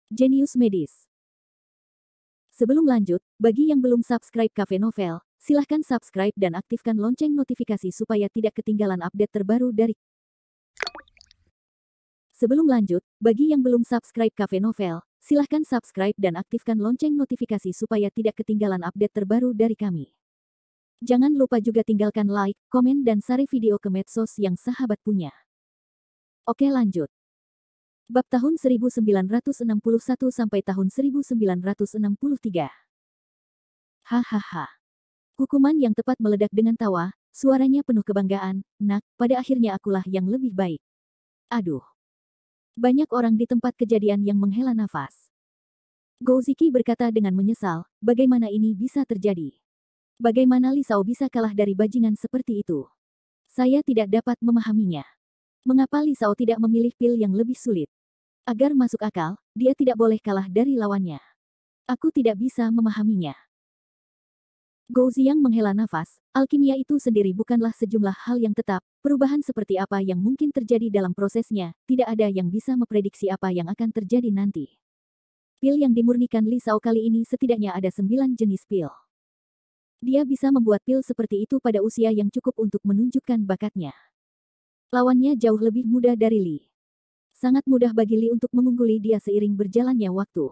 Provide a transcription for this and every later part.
Jenius Medis. Sebelum lanjut, bagi yang belum subscribe Cafe Novel, silahkan subscribe dan aktifkan lonceng notifikasi supaya tidak ketinggalan update terbaru dari. Sebelum lanjut, bagi yang belum subscribe Cafe Novel, silahkan subscribe dan aktifkan lonceng notifikasi supaya tidak ketinggalan update terbaru dari kami. Jangan lupa juga tinggalkan like, komen dan share video ke medsos yang sahabat punya. Oke lanjut. Bab tahun 1961 sampai tahun 1963. Hahaha. Hukuman yang tepat meledak dengan tawa, suaranya penuh kebanggaan. Nak, pada akhirnya akulah yang lebih baik. Aduh. Banyak orang di tempat kejadian yang menghela nafas. Gouziki berkata dengan menyesal, bagaimana ini bisa terjadi? Bagaimana Li Shao bisa kalah dari bajingan seperti itu? Saya tidak dapat memahaminya. Mengapa Li Shao tidak memilih pil yang lebih sulit? Agar masuk akal, dia tidak boleh kalah dari lawannya. Aku tidak bisa memahaminya. Gou Ziyang menghela nafas, alkimia itu sendiri bukanlah sejumlah hal yang tetap, perubahan seperti apa yang mungkin terjadi dalam prosesnya, tidak ada yang bisa memprediksi apa yang akan terjadi nanti. Pil yang dimurnikan Li Shao kali ini setidaknya ada 9 jenis pil. Dia bisa membuat pil seperti itu pada usia yang cukup untuk menunjukkan bakatnya. Lawannya jauh lebih muda dari Li. Sangat mudah bagi Li untuk mengungguli dia seiring berjalannya waktu.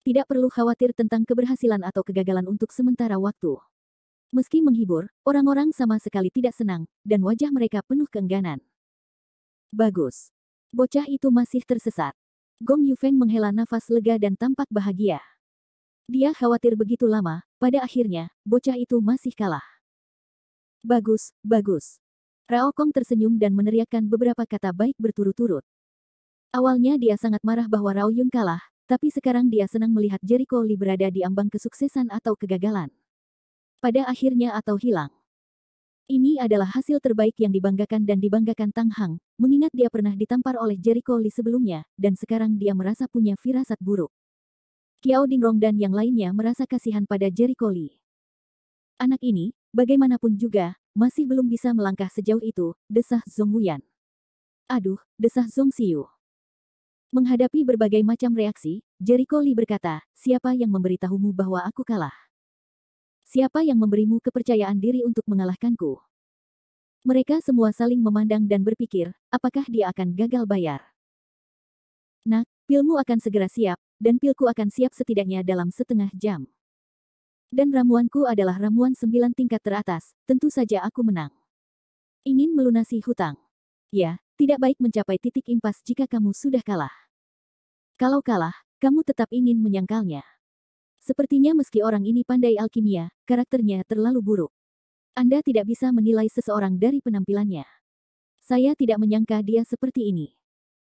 Tidak perlu khawatir tentang keberhasilan atau kegagalan untuk sementara waktu. Meski menghibur, orang-orang sama sekali tidak senang, dan wajah mereka penuh keengganan. Bagus. Bocah itu masih tersesat. Gong Yufeng menghela nafas lega dan tampak bahagia. Dia khawatir begitu lama, pada akhirnya, bocah itu masih kalah. Bagus, bagus. Rao Kong tersenyum dan meneriakkan beberapa kata baik berturut-turut. Awalnya dia sangat marah bahwa Rao Yun kalah, tapi sekarang dia senang melihat Jericho Lee berada di ambang kesuksesan atau kegagalan. Pada akhirnya atau hilang. Ini adalah hasil terbaik yang dibanggakan dan dibanggakan Tang Hang, mengingat dia pernah ditampar oleh Jericho Lee sebelumnya, dan sekarang dia merasa punya firasat buruk. Qiao Dingrong dan yang lainnya merasa kasihan pada Jericho Lee. Anak ini, bagaimanapun juga, masih belum bisa melangkah sejauh itu, desah Zhong Wuyan. Aduh, desah Zhong Xiu. Menghadapi berbagai macam reaksi, Jericho Lee berkata, siapa yang memberitahumu bahwa aku kalah? Siapa yang memberimu kepercayaan diri untuk mengalahkanku? Mereka semua saling memandang dan berpikir, apakah dia akan gagal bayar? Nak, pilmu akan segera siap, dan pilku akan siap setidaknya dalam setengah jam. Dan ramuanku adalah ramuan 9 tingkat teratas, tentu saja aku menang. Ingin melunasi hutang. Ya, tidak baik mencapai titik impas jika kamu sudah kalah. Kalau kalah, kamu tetap ingin menyangkalnya. Sepertinya meski orang ini pandai alkimia, karakternya terlalu buruk. Anda tidak bisa menilai seseorang dari penampilannya. Saya tidak menyangka dia seperti ini.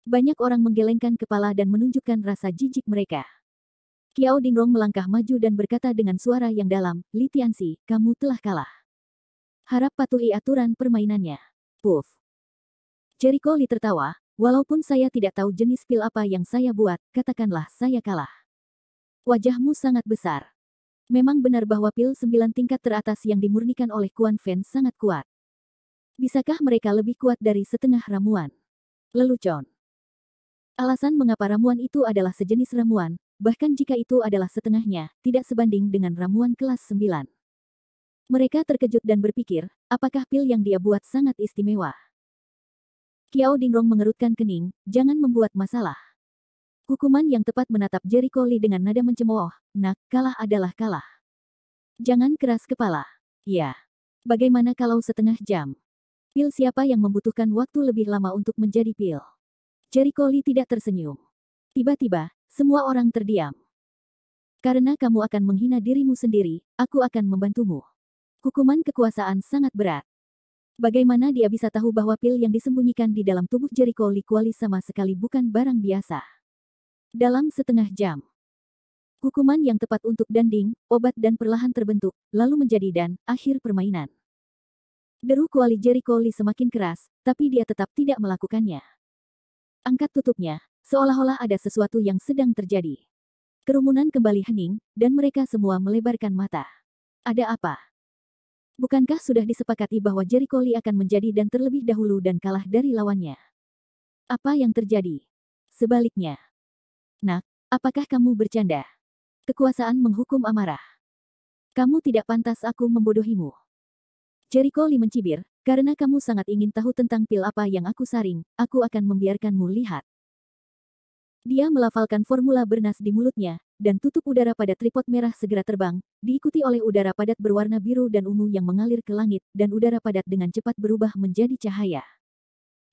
Banyak orang menggelengkan kepala dan menunjukkan rasa jijik mereka. Qiao Dingrong melangkah maju dan berkata dengan suara yang dalam, Li Tianxi, kamu telah kalah. Harap patuhi aturan permainannya. Puff. Jericho Lee tertawa, walaupun saya tidak tahu jenis pil apa yang saya buat, katakanlah saya kalah. Wajahmu sangat besar. Memang benar bahwa pil 9 tingkat teratas yang dimurnikan oleh Kuan Fen sangat kuat. Bisakah mereka lebih kuat dari setengah ramuan? Lelucon. Alasan mengapa ramuan itu adalah sejenis ramuan, bahkan jika itu adalah setengahnya, tidak sebanding dengan ramuan kelas 9. Mereka terkejut dan berpikir, apakah pil yang dia buat sangat istimewa? Qiao Dingrong mengerutkan kening, jangan membuat masalah. Hukuman yang tepat menatap Jericho Lee dengan nada mencemooh, nak, kalah adalah kalah. Jangan keras kepala. Ya. Bagaimana kalau setengah jam? Pil siapa yang membutuhkan waktu lebih lama untuk menjadi pil? Jericho Lee tidak tersenyum. Tiba-tiba, semua orang terdiam. Karena kamu akan menghina dirimu sendiri, aku akan membantumu. Hukuman kekuasaan sangat berat. Bagaimana dia bisa tahu bahwa pil yang disembunyikan di dalam tubuh Jericho Lee Kuali sama sekali bukan barang biasa? Dalam setengah jam. Hukuman yang tepat untuk danding, obat dan perlahan terbentuk, lalu menjadi dan, akhir permainan. Deru Kuali Jericho Lee semakin keras, tapi dia tetap tidak melakukannya. Angkat tutupnya, seolah-olah ada sesuatu yang sedang terjadi. Kerumunan kembali hening, dan mereka semua melebarkan mata. Ada apa? Bukankah sudah disepakati bahwa Jericho Lee akan menjadi dan terlebih dahulu dan kalah dari lawannya? Apa yang terjadi? Sebaliknya. Nak, Apakah kamu bercanda? Kekuasaan menghukum amarah. Kamu tidak pantas aku membodohimu. Jericho Lee mencibir, karena kamu sangat ingin tahu tentang pil apa yang aku saring, aku akan membiarkanmu lihat. Dia melafalkan formula bernas di mulutnya, dan tutup udara pada tripod merah segera terbang, diikuti oleh udara padat berwarna biru dan ungu yang mengalir ke langit, dan udara padat dengan cepat berubah menjadi cahaya.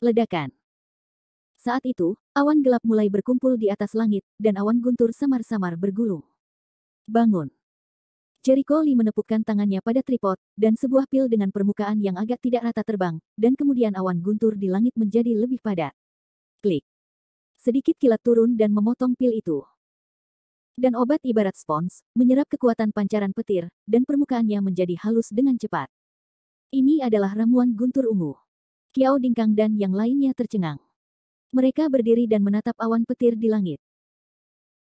Ledakan. Saat itu, awan gelap mulai berkumpul di atas langit, dan awan guntur samar-samar bergulung. Bangun. Jericho Lee menepukkan tangannya pada tripod, dan sebuah pil dengan permukaan yang agak tidak rata terbang, dan kemudian awan guntur di langit menjadi lebih padat. Klik. Sedikit kilat turun dan memotong pil itu. Dan obat ibarat spons, menyerap kekuatan pancaran petir, dan permukaannya menjadi halus dengan cepat. Ini adalah ramuan guntur ungu. Qiao Dingkang dan yang lainnya tercengang. Mereka berdiri dan menatap awan petir di langit.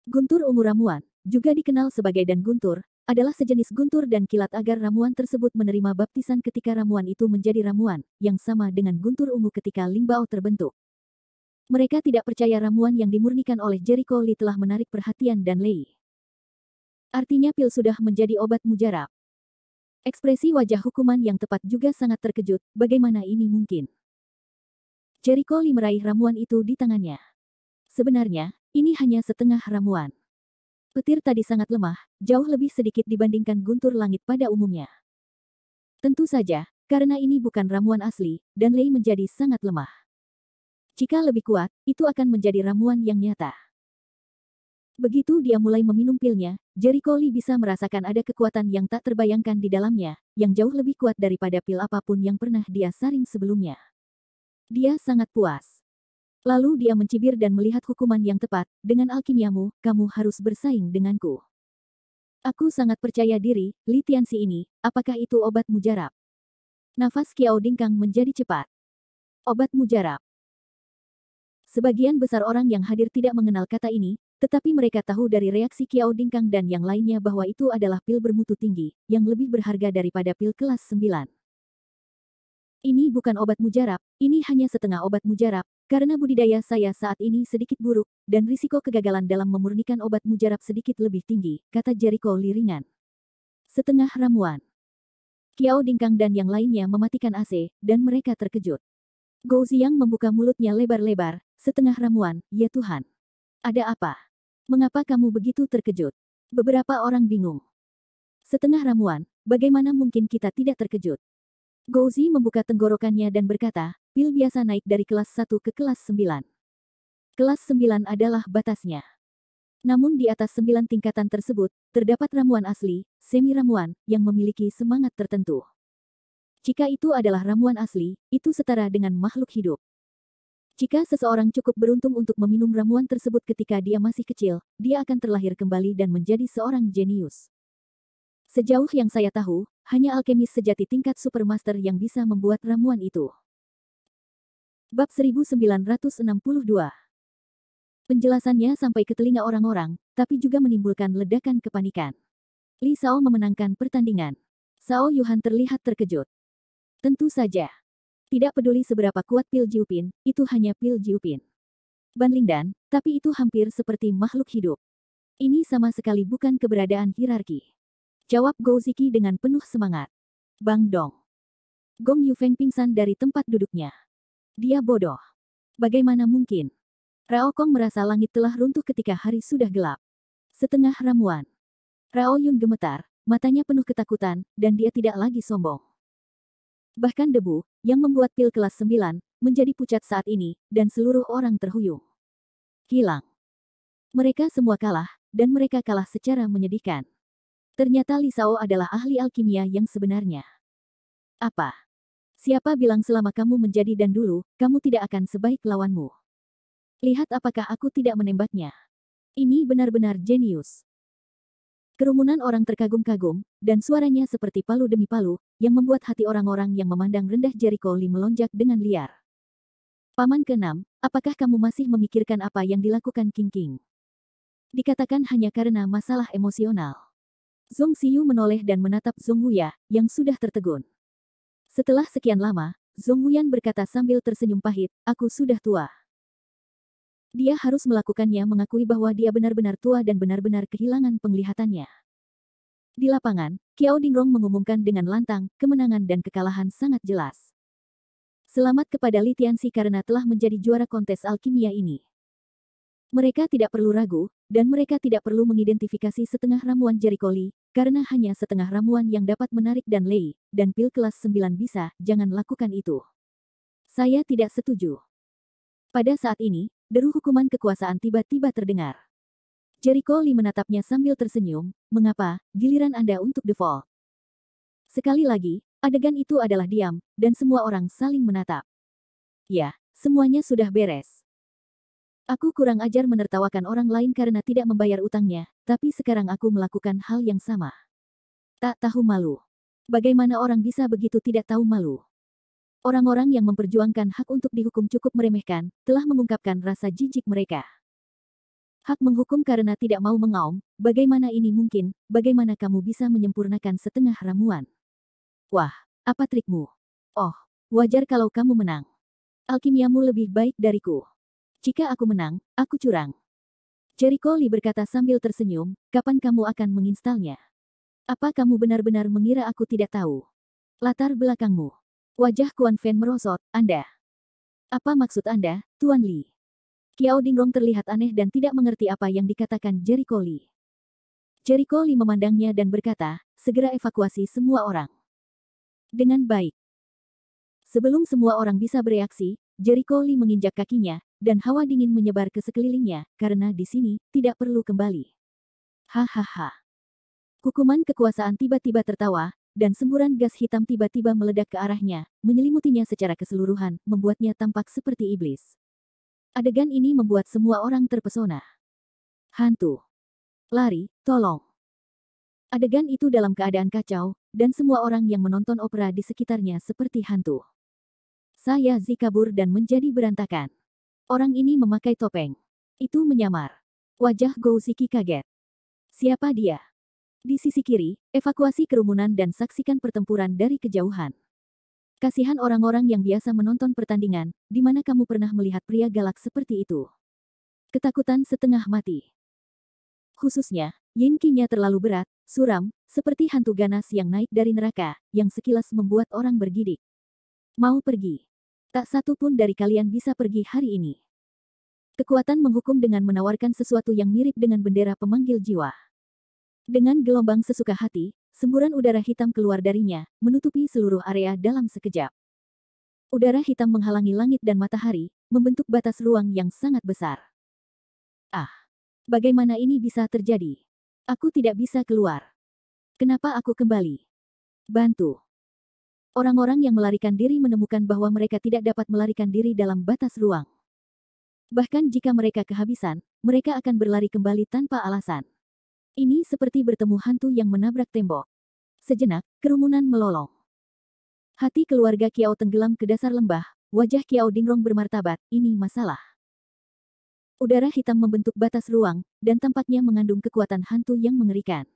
Guntur ungu ramuan, juga dikenal sebagai dan guntur, adalah sejenis guntur dan kilat agar ramuan tersebut menerima baptisan ketika ramuan itu menjadi ramuan, yang sama dengan guntur ungu ketika Lingbao terbentuk. Mereka tidak percaya ramuan yang dimurnikan oleh Jericho Lee telah menarik perhatian Dan Lei. Artinya pil sudah menjadi obat mujarab. Ekspresi wajah hukuman yang tepat juga sangat terkejut, bagaimana ini mungkin? Jericho Lee meraih ramuan itu di tangannya. Sebenarnya, ini hanya setengah ramuan. Petir tadi sangat lemah, jauh lebih sedikit dibandingkan guntur langit pada umumnya. Tentu saja, karena ini bukan ramuan asli, Dan Lei menjadi sangat lemah. Jika lebih kuat, itu akan menjadi ramuan yang nyata. Begitu dia mulai meminum pilnya, Jericho Lee bisa merasakan ada kekuatan yang tak terbayangkan di dalamnya, yang jauh lebih kuat daripada pil apapun yang pernah dia saring sebelumnya. Dia sangat puas. Lalu dia mencibir dan melihat hukuman yang tepat, dengan alkimiamu, kamu harus bersaing denganku. Aku sangat percaya diri, Li Tianxi ini, apakah itu obat mujarab? Nafas Qiao Dingkang menjadi cepat. Obat mujarab. Sebagian besar orang yang hadir tidak mengenal kata ini, tetapi mereka tahu dari reaksi Qiao Dingkang dan yang lainnya bahwa itu adalah pil bermutu tinggi, yang lebih berharga daripada pil kelas 9. Ini bukan obat mujarab, ini hanya setengah obat mujarab, karena budidaya saya saat ini sedikit buruk, dan risiko kegagalan dalam memurnikan obat mujarab sedikit lebih tinggi, kata Jericho Lee ringan. Setengah ramuan. Qiao Dingkang dan yang lainnya mematikan AC, dan mereka terkejut. Gou Xiang membuka mulutnya lebar-lebar, setengah ramuan, ya Tuhan. Ada apa? Mengapa kamu begitu terkejut? Beberapa orang bingung. Setengah ramuan, bagaimana mungkin kita tidak terkejut? Gouzi membuka tenggorokannya dan berkata, pil biasa naik dari kelas 1 ke kelas 9. Kelas 9 adalah batasnya. Namun di atas 9 tingkatan tersebut, terdapat ramuan asli, semi-ramuan, yang memiliki semangat tertentu. Jika itu adalah ramuan asli, itu setara dengan makhluk hidup. Jika seseorang cukup beruntung untuk meminum ramuan tersebut ketika dia masih kecil, dia akan terlahir kembali dan menjadi seorang jenius. Sejauh yang saya tahu, hanya alkemis sejati tingkat supermaster yang bisa membuat ramuan itu. Bab 1962. Penjelasannya sampai ke telinga orang-orang, tapi juga menimbulkan ledakan kepanikan. Li Shao memenangkan pertandingan. Shao Yuhan terlihat terkejut. Tentu saja. Tidak peduli seberapa kuat pil Jiupin, itu hanya pil Jiupin. Ban Lingdan, tapi itu hampir seperti makhluk hidup. Ini sama sekali bukan keberadaan hierarki. Jawab Gou Ziki dengan penuh semangat. Bang Dong. Gong Yufeng pingsan dari tempat duduknya. Dia bodoh. Bagaimana mungkin? Rao Kong merasa langit telah runtuh ketika hari sudah gelap. Setengah ramuan. Rao Yun gemetar, matanya penuh ketakutan, dan dia tidak lagi sombong. Bahkan debu, yang membuat pil kelas 9, menjadi pucat saat ini, dan seluruh orang terhuyung. Hilang. Mereka semua kalah, dan mereka kalah secara menyedihkan. Ternyata Li Shao adalah ahli alkimia yang sebenarnya. Apa? Siapa bilang selama kamu menjadi dan dulu, kamu tidak akan sebaik lawanmu? Lihat apakah aku tidak menembaknya. Ini benar-benar jenius. Kerumunan orang terkagum-kagum, dan suaranya seperti palu demi palu, yang membuat hati orang-orang yang memandang rendah Jericho Lee melonjak dengan liar. Paman ke-6, apakah kamu masih memikirkan apa yang dilakukan King King? Dikatakan hanya karena masalah emosional. Zhong Xiyu menoleh dan menatap Zhong Wuya, yang sudah tertegun. Setelah sekian lama, Zhong Wuyan berkata sambil tersenyum pahit, aku sudah tua. Dia harus melakukannya mengakui bahwa dia benar-benar tua dan benar-benar kehilangan penglihatannya. Di lapangan, Qiao Dingrong mengumumkan dengan lantang, kemenangan dan kekalahan sangat jelas. Selamat kepada Li Tianxi karena telah menjadi juara kontes alkimia ini. Mereka tidak perlu ragu, dan mereka tidak perlu mengidentifikasi setengah ramuan Jericho Li, karena hanya setengah ramuan yang dapat menarik dan Lei, dan pil kelas 9 bisa, jangan lakukan itu. Saya tidak setuju. Pada saat ini, deru hukuman kekuasaan tiba-tiba terdengar. Jericho Li menatapnya sambil tersenyum, mengapa, giliran Anda untuk default. Sekali lagi, adegan itu adalah diam, dan semua orang saling menatap. Ya, semuanya sudah beres. Aku kurang ajar menertawakan orang lain karena tidak membayar utangnya, tapi sekarang aku melakukan hal yang sama. Tak tahu malu. Bagaimana orang bisa begitu tidak tahu malu? Orang-orang yang memperjuangkan hak untuk dihukum cukup meremehkan, telah mengungkapkan rasa jijik mereka. Hak menghukum karena tidak mau mengaum, bagaimana ini mungkin, bagaimana kamu bisa menyempurnakan setengah ramuan? Wah, apa trikmu? Oh, wajar kalau kamu menang. Alkimiamu lebih baik dariku. Jika aku menang, aku curang. Jericho Li berkata sambil tersenyum, kapan kamu akan menginstalnya? Apa kamu benar-benar mengira aku tidak tahu? Latar belakangmu. Wajah Kuan Fen merosot, Anda. Apa maksud Anda, Tuan Li? Qiao Dingrong terlihat aneh dan tidak mengerti apa yang dikatakan Jericho Li. Jericho Li memandangnya dan berkata, segera evakuasi semua orang. Dengan baik. Sebelum semua orang bisa bereaksi, Jericho Li menginjak kakinya, dan hawa dingin menyebar ke sekelilingnya, karena di sini, tidak perlu kembali. Hahaha. Hukuman kekuasaan tiba-tiba tertawa, dan semburan gas hitam tiba-tiba meledak ke arahnya, menyelimutinya secara keseluruhan, membuatnya tampak seperti iblis. Adegan ini membuat semua orang terpesona. Hantu. Lari, tolong. Adegan itu dalam keadaan kacau, dan semua orang yang menonton opera di sekitarnya seperti hantu. Saya Zi kabur dan menjadi berantakan. Orang ini memakai topeng. Itu menyamar. Wajah Gou Ziki kaget. Siapa dia? Di sisi kiri, evakuasi kerumunan dan saksikan pertempuran dari kejauhan. Kasihan orang-orang yang biasa menonton pertandingan, di mana kamu pernah melihat pria galak seperti itu. Ketakutan setengah mati. Khususnya, Yin Qi-nya terlalu berat, suram, seperti hantu ganas yang naik dari neraka, yang sekilas membuat orang bergidik. Mau pergi. Tak satu pun dari kalian bisa pergi hari ini. Kekuatan menghukum dengan menawarkan sesuatu yang mirip dengan bendera pemanggil jiwa. Dengan gelombang sesuka hati, semburan udara hitam keluar darinya, menutupi seluruh area dalam sekejap. Udara hitam menghalangi langit dan matahari, membentuk batas ruang yang sangat besar. Ah! Bagaimana ini bisa terjadi? Aku tidak bisa keluar. Kenapa aku kembali? Bantu. Orang-orang yang melarikan diri menemukan bahwa mereka tidak dapat melarikan diri dalam batas ruang. Bahkan jika mereka kehabisan, mereka akan berlari kembali tanpa alasan. Ini seperti bertemu hantu yang menabrak tembok. Sejenak, kerumunan melolong. Hati keluarga Qiao tenggelam ke dasar lembah, wajah Qiao Dingrong bermartabat, ini masalah. Udara hitam membentuk batas ruang, dan tampaknya mengandung kekuatan hantu yang mengerikan.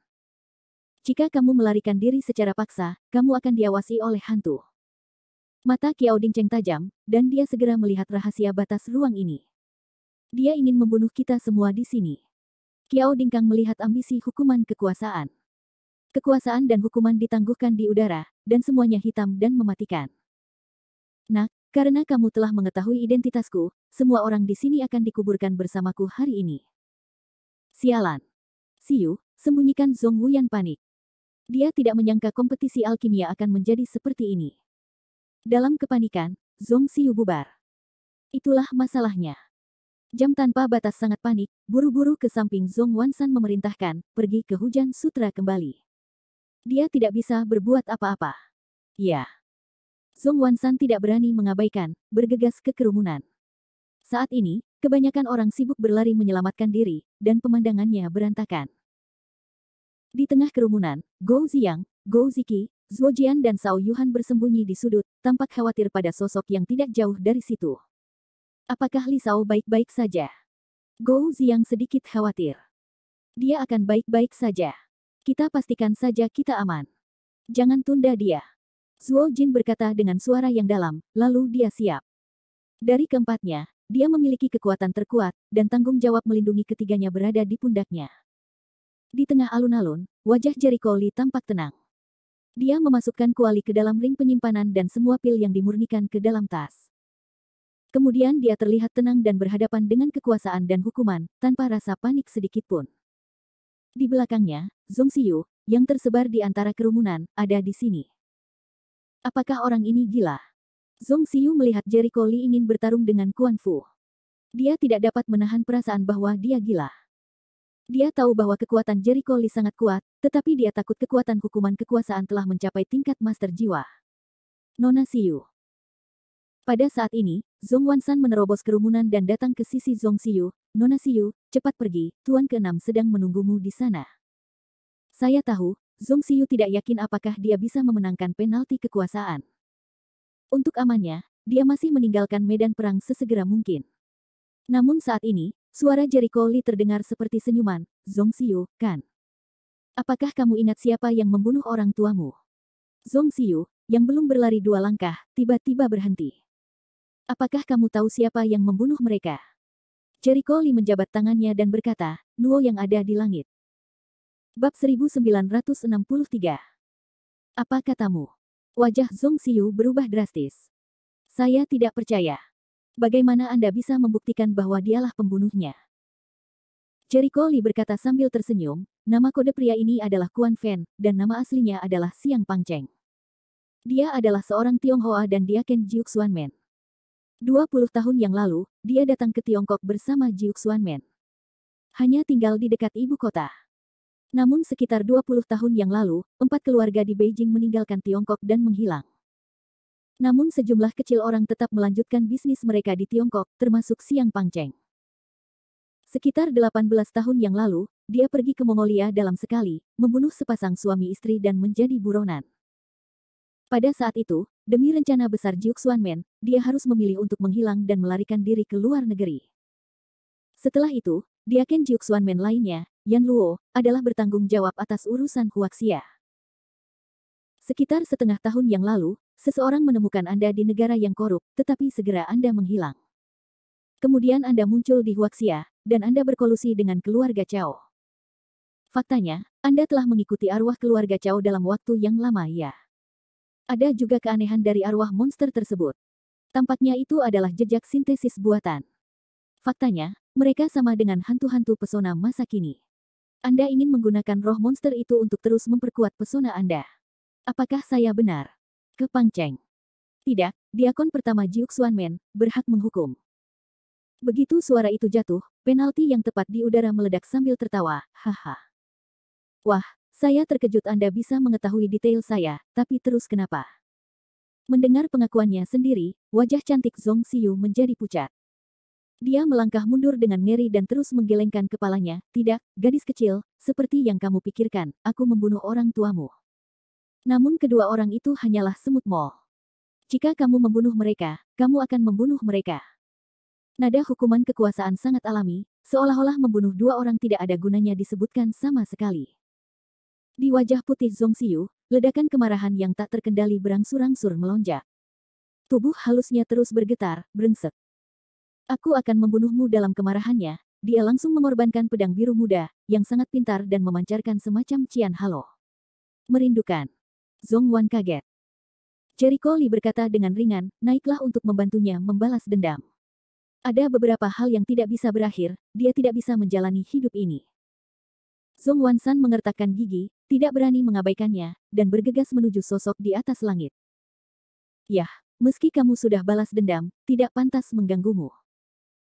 Jika kamu melarikan diri secara paksa, kamu akan diawasi oleh hantu. Mata Qiao Dingcheng tajam, dan dia segera melihat rahasia batas ruang ini. Dia ingin membunuh kita semua di sini. Qiao Dingkang melihat ambisi hukuman kekuasaan. Kekuasaan dan hukuman ditangguhkan di udara, dan semuanya hitam dan mematikan. Nak, karena kamu telah mengetahui identitasku, semua orang di sini akan dikuburkan bersamaku hari ini. Sialan. Siyu, sembunyikan Zhong Wuyan panik. Dia tidak menyangka kompetisi alkimia akan menjadi seperti ini. Dalam kepanikan, Zhong Siyu bubar. Itulah masalahnya. Jam tanpa batas sangat panik, buru-buru ke samping Zhong Wansan memerintahkan, pergi ke Hujan Sutra kembali. Dia tidak bisa berbuat apa-apa. Ya. Zhong Wansan tidak berani mengabaikan, bergegas ke kerumunan. Saat ini, kebanyakan orang sibuk berlari menyelamatkan diri, dan pemandangannya berantakan. Di tengah kerumunan, Gou Ziyang, Gou Ziki, Zhuo Jian dan Cao Yuhan bersembunyi di sudut, tampak khawatir pada sosok yang tidak jauh dari situ. Apakah Li Shao baik-baik saja? Gou Ziyang sedikit khawatir. Dia akan baik-baik saja. Kita pastikan saja kita aman. Jangan tunda dia. Zhuo Jin berkata dengan suara yang dalam, lalu dia siap. Dari keempatnya, dia memiliki kekuatan terkuat, dan tanggung jawab melindungi ketiganya berada di pundaknya. Di tengah alun-alun, wajah Jericho Lee tampak tenang. Dia memasukkan kuali ke dalam ring penyimpanan dan semua pil yang dimurnikan ke dalam tas. Kemudian dia terlihat tenang dan berhadapan dengan kekuasaan dan hukuman, tanpa rasa panik sedikitpun. Di belakangnya, Zhong Xiyu, yang tersebar di antara kerumunan, ada di sini. Apakah orang ini gila? Zhong Xiyu melihat Jericho Lee ingin bertarung dengan Quan Fu. Dia tidak dapat menahan perasaan bahwa dia gila. Dia tahu bahwa kekuatan Jericho Lee sangat kuat, tetapi dia takut kekuatan hukuman kekuasaan telah mencapai tingkat master jiwa. Nona Xiyu. Pada saat ini, Zhong Wansan menerobos kerumunan dan datang ke sisi Zhong Xiyu. Nona Xiyu, cepat pergi, Tuan ke-6 sedang menunggumu di sana. Saya tahu, Zhong Xiyu tidak yakin apakah dia bisa memenangkan penalti kekuasaan. Untuk amannya, dia masih meninggalkan medan perang sesegera mungkin. Namun saat ini, suara Jericho Lee terdengar seperti senyuman. Zhong Xiyu, kan? Apakah kamu ingat siapa yang membunuh orang tuamu? Zhong Xiyu, yang belum berlari 2 langkah, tiba-tiba berhenti. Apakah kamu tahu siapa yang membunuh mereka? Jericho Lee menjabat tangannya dan berkata, Nuo yang ada di langit. Bab 1963. Apa katamu? Wajah Zhong Xiyu berubah drastis. Saya tidak percaya. Bagaimana Anda bisa membuktikan bahwa dialah pembunuhnya? Jericho Lee berkata sambil tersenyum, nama kode pria ini adalah Quan Fen, dan nama aslinya adalah Xiang Pangcheng. Dia adalah seorang Tionghoa dan dia Ken Jiuxuanmen. 20 tahun yang lalu, dia datang ke Tiongkok bersama Jiuxuanmen. Hanya tinggal di dekat ibu kota. Namun sekitar 20 tahun yang lalu, 4 keluarga di Beijing meninggalkan Tiongkok dan menghilang. Namun sejumlah kecil orang tetap melanjutkan bisnis mereka di Tiongkok, termasuk Xiang Pangcheng. Sekitar 18 tahun yang lalu, dia pergi ke Mongolia dalam sekali, membunuh sepasang suami istri dan menjadi buronan. Pada saat itu, demi rencana besar Jiuxuanmen, dia harus memilih untuk menghilang dan melarikan diri ke luar negeri. Setelah itu, Diaken Jiuxuanmen lainnya, Yan Luo, adalah bertanggung jawab atas urusan Huaxia. Sekitar setengah tahun yang lalu, seseorang menemukan Anda di negara yang korup, tetapi segera Anda menghilang. Kemudian Anda muncul di Huaxia, dan Anda berkolusi dengan keluarga Cao. Faktanya, Anda telah mengikuti arwah keluarga Cao dalam waktu yang lama ya. Ada juga keanehan dari arwah monster tersebut. Tampaknya itu adalah jejak sintesis buatan. Faktanya, mereka sama dengan hantu-hantu pesona masa kini. Anda ingin menggunakan roh monster itu untuk terus memperkuat pesona Anda. Apakah saya benar? Ke Pangcheng. Tidak, diakon pertama Jiuxuanmen, berhak menghukum. Begitu suara itu jatuh, penalti yang tepat di udara meledak sambil tertawa, haha. Wah, saya terkejut Anda bisa mengetahui detail saya, tapi terus kenapa? Mendengar pengakuannya sendiri, wajah cantik Zhong Xiyu menjadi pucat. Dia melangkah mundur dengan ngeri dan terus menggelengkan kepalanya. Tidak, gadis kecil, seperti yang kamu pikirkan, aku membunuh orang tuamu. Namun kedua orang itu hanyalah semut mol. Jika kamu membunuh mereka, kamu akan membunuh mereka. Nada hukuman kekuasaan sangat alami, seolah-olah membunuh 2 orang tidak ada gunanya disebutkan sama sekali. Di wajah putih Zhong Xiyu, ledakan kemarahan yang tak terkendali berangsur-angsur melonjak. Tubuh halusnya terus bergetar, brengsek. Aku akan membunuhmu dalam kemarahannya. Dia langsung mengorbankan pedang biru muda, yang sangat pintar dan memancarkan semacam cian halo. Merindukan. Zhong Wan kaget. Jericho Lee berkata dengan ringan, naiklah untuk membantunya membalas dendam. Ada beberapa hal yang tidak bisa berakhir, dia tidak bisa menjalani hidup ini. Zhong Wansan mengertakkan gigi, tidak berani mengabaikannya, dan bergegas menuju sosok di atas langit. Yah, meski kamu sudah balas dendam, tidak pantas mengganggumu.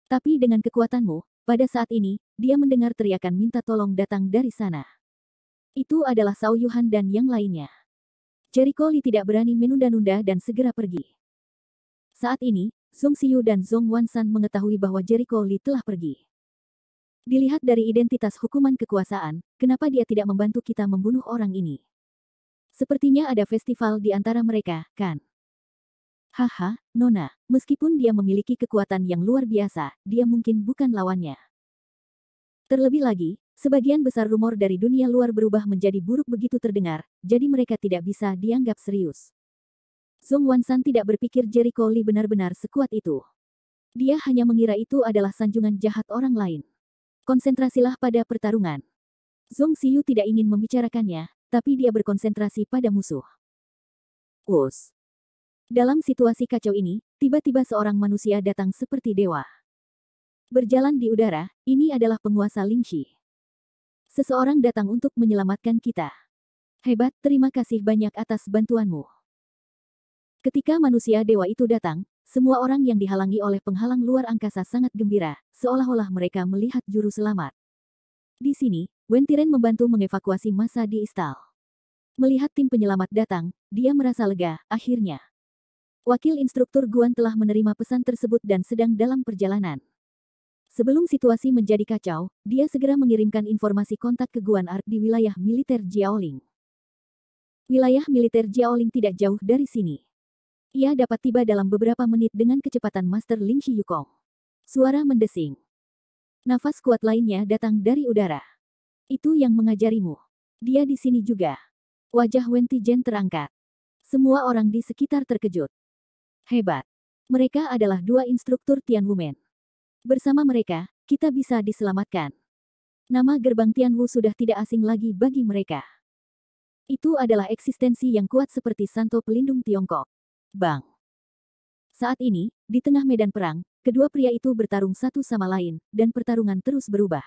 Tapi dengan kekuatanmu, pada saat ini, dia mendengar teriakan minta tolong datang dari sana. Itu adalah Cao Yuhan dan yang lainnya. Jericho Lee tidak berani menunda-nunda dan segera pergi. Saat ini, Zhong Xiyu dan Zhong Wansan mengetahui bahwa Jericho Lee telah pergi. Dilihat dari identitas hukuman kekuasaan, kenapa dia tidak membantu kita membunuh orang ini? Sepertinya ada festival di antara mereka, kan? Haha, Nona, meskipun dia memiliki kekuatan yang luar biasa, dia mungkin bukan lawannya. Terlebih lagi, sebagian besar rumor dari dunia luar berubah menjadi buruk begitu terdengar, jadi mereka tidak bisa dianggap serius. Zhong Wansan tidak berpikir Jericho Lee benar-benar sekuat itu. Dia hanya mengira itu adalah sanjungan jahat orang lain. Konsentrasilah pada pertarungan. Zhong Xiyu tidak ingin membicarakannya, tapi dia berkonsentrasi pada musuh. Us. Dalam situasi kacau ini, tiba-tiba seorang manusia datang seperti dewa. Berjalan di udara, ini adalah penguasa Lingxi. Seseorang datang untuk menyelamatkan kita. Hebat, terima kasih banyak atas bantuanmu. Ketika manusia dewa itu datang, semua orang yang dihalangi oleh penghalang luar angkasa sangat gembira, seolah-olah mereka melihat juru selamat. Di sini, Wen Tiren membantu mengevakuasi massa di istal. Melihat tim penyelamat datang, dia merasa lega, akhirnya. Wakil instruktur Guan telah menerima pesan tersebut dan sedang dalam perjalanan. Sebelum situasi menjadi kacau, dia segera mengirimkan informasi kontak ke Guan Ark di wilayah militer Jiaoling. Wilayah militer Jiaoling tidak jauh dari sini. Ia dapat tiba dalam beberapa menit dengan kecepatan Master Ling Shi Yukong. Suara mendesing. Nafas kuat lainnya datang dari udara. Itu yang mengajarimu. Dia di sini juga. Wajah Wen Tijen terangkat. Semua orang di sekitar terkejut. Hebat. Mereka adalah dua instruktur Tianwu-men. Bersama mereka, kita bisa diselamatkan. Nama gerbang Tianwu sudah tidak asing lagi bagi mereka. Itu adalah eksistensi yang kuat seperti Santo Pelindung Tiongkok. Bang. Saat ini, di tengah medan perang, kedua pria itu bertarung satu sama lain, dan pertarungan terus berubah.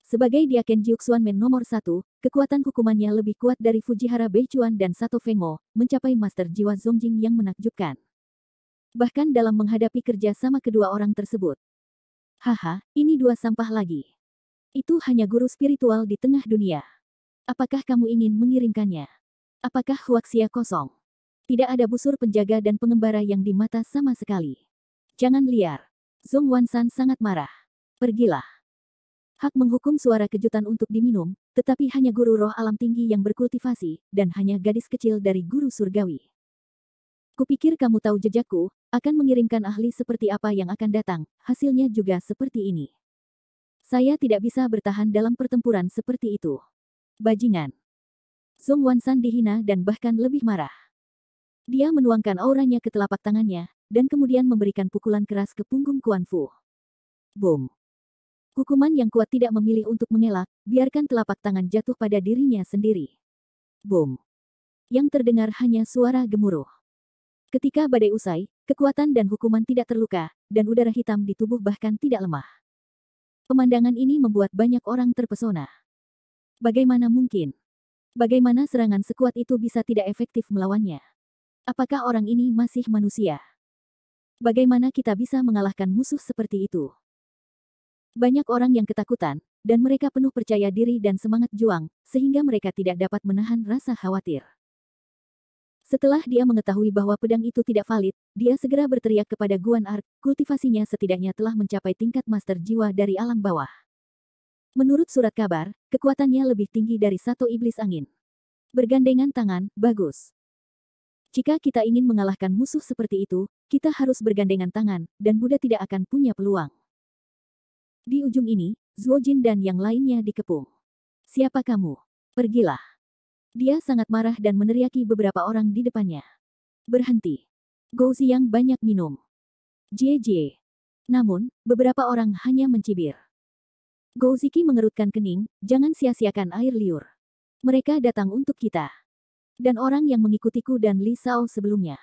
Sebagai Diaken Jiuxuanmen nomor 1, kekuatan hukumannya lebih kuat dari Fujihara Beichuan dan Sato Fengmo, mencapai Master Jiwa Zongjing yang menakjubkan. Bahkan dalam menghadapi kerja sama kedua orang tersebut. Haha, ini dua sampah lagi. Itu hanya guru spiritual di tengah dunia. Apakah kamu ingin mengirimkannya? Apakah Huaxia kosong? Tidak ada busur penjaga dan pengembara yang di mata sama sekali. Jangan liar. Zhong Wansan sangat marah. Pergilah. Hak menghukum suara kejutan untuk diminum, tetapi hanya guru roh alam tinggi yang berkultivasi, dan hanya gadis kecil dari guru surgawi. Kupikir kamu tahu jejakku, akan mengirimkan ahli seperti apa yang akan datang, hasilnya juga seperti ini. Saya tidak bisa bertahan dalam pertempuran seperti itu. Bajingan. Zhong Wansan dihina dan bahkan lebih marah. Dia menuangkan auranya ke telapak tangannya, dan kemudian memberikan pukulan keras ke punggung Kuan Fu. Boom. Hukuman yang kuat tidak memilih untuk mengelak, biarkan telapak tangan jatuh pada dirinya sendiri. Boom. Yang terdengar hanya suara gemuruh. Ketika badai usai, kekuatan dan hukuman tidak terluka, dan udara hitam di tubuh bahkan tidak lemah. Pemandangan ini membuat banyak orang terpesona. Bagaimana mungkin? Bagaimana serangan sekuat itu bisa tidak efektif melawannya? Apakah orang ini masih manusia? Bagaimana kita bisa mengalahkan musuh seperti itu? Banyak orang yang ketakutan, dan mereka penuh percaya diri dan semangat juang, sehingga mereka tidak dapat menahan rasa khawatir. Setelah dia mengetahui bahwa pedang itu tidak valid, dia segera berteriak kepada Guan Ark, kultivasinya setidaknya telah mencapai tingkat master jiwa dari alam bawah. Menurut surat kabar, kekuatannya lebih tinggi dari satu iblis angin. Bergandengan tangan, bagus. Jika kita ingin mengalahkan musuh seperti itu, kita harus bergandengan tangan, dan Buddha tidak akan punya peluang. Di ujung ini, Zhuo Jin dan yang lainnya dikepung. Siapa kamu? Pergilah. Dia sangat marah dan meneriaki beberapa orang di depannya. Berhenti. Gou Ziyang banyak minum. Jie. Namun, beberapa orang hanya mencibir. Gou Ziki mengerutkan kening, jangan sia-siakan air liur. Mereka datang untuk kita. Dan orang yang mengikutiku dan Li Sao sebelumnya.